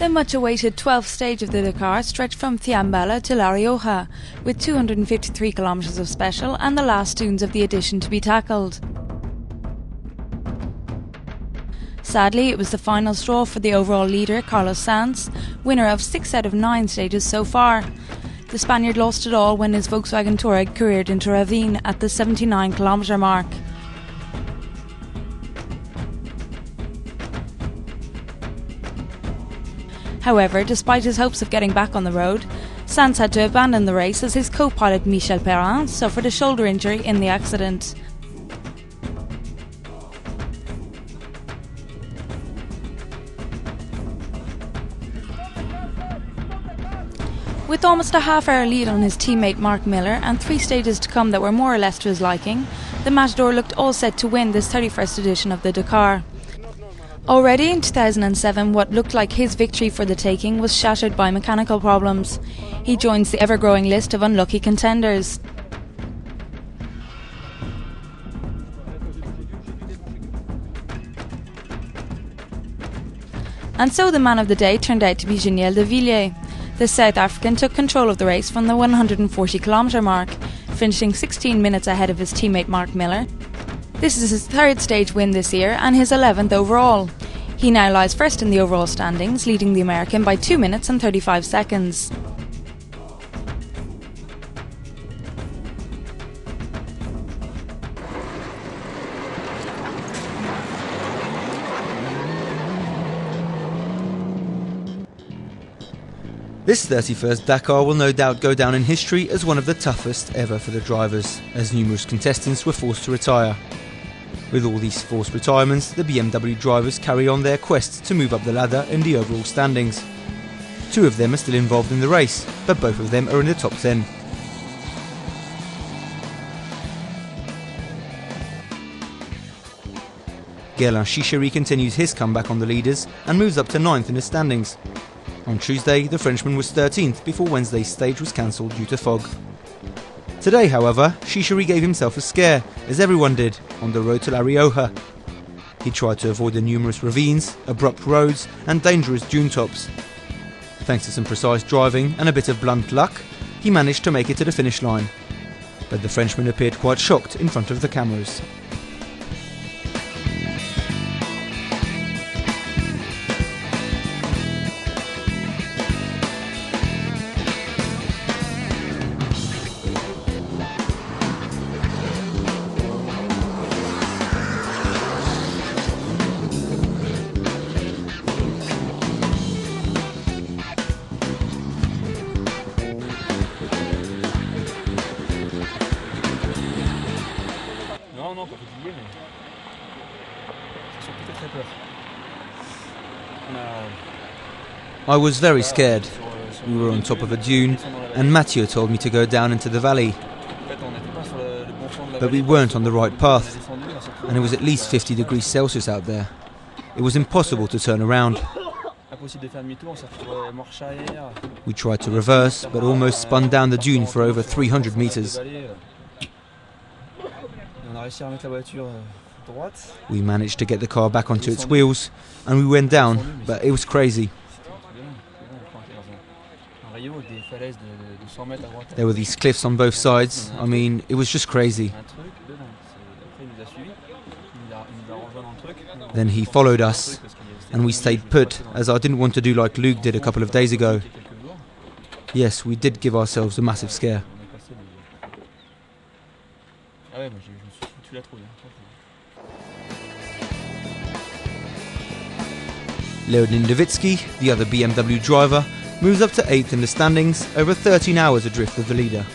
The much-awaited 12th stage of the Dakar stretched from Thiambala to La Rioja, with 253 kilometres of special and the last dunes of the edition to be tackled. Sadly, it was the final straw for the overall leader, Carlos Sainz, winner of 6 out of 9 stages so far. The Spaniard lost it all when his Volkswagen Touareg careered into a ravine at the 79-kilometre mark. However, despite his hopes of getting back on the road, Sainz had to abandon the race as his co-pilot Michel Perrin suffered a shoulder injury in the accident. With almost a half-hour lead on his teammate Mark Miller and 3 stages to come that were more or less to his liking, the Matador looked all set to win this 31st edition of the Dakar. Already in 2007, what looked like his victory for the taking was shattered by mechanical problems. He joins the ever-growing list of unlucky contenders. And so the man of the day turned out to be Geniel de Villiers. The South African took control of the race from the 140-kilometre mark, finishing 16 minutes ahead of his teammate Mark Miller. This is his 3rd stage win this year and his 11th overall. He now lies first in the overall standings, leading the American by 2 minutes and 35 seconds. This 31st Dakar will no doubt go down in history as one of the toughest ever for the drivers, as numerous contestants were forced to retire. With all these forced retirements, the BMW drivers carry on their quest to move up the ladder in the overall standings. 2 of them are still involved in the race, but both of them are in the top 10. Guerlain Chichery continues his comeback on the leaders and moves up to 9th in the standings. On Tuesday, the Frenchman was 13th before Wednesday's stage was cancelled due to fog. Today, however, Chichery gave himself a scare, as everyone did, on the road to La Rioja. He tried to avoid the numerous ravines, abrupt roads and dangerous dune tops. Thanks to some precise driving and a bit of blunt luck, he managed to make it to the finish line. But the Frenchman appeared quite shocked in front of the cameras. Non, pas fatigué, mais j'ai surtout très peur. I was very scared. We were on top of a dune and Mathieu told me to go down into the valley. But we weren't on the right path and it was at least 50 degrees Celsius out there. It was impossible to turn around. We tried to reverse but almost spun down the dune for over 300 meters. We managed to get the car back onto its wheels and we went down, but it was crazy. There were these cliffs on both sides. I mean, it was just crazy. Then he followed us and we stayed put, as I didn't want to do like Luke did a couple of days ago. Yes, we did give ourselves a massive scare. Leonid Novitsky, the other BMW driver, moves up to 8th in the standings, over 13 hours adrift of the leader.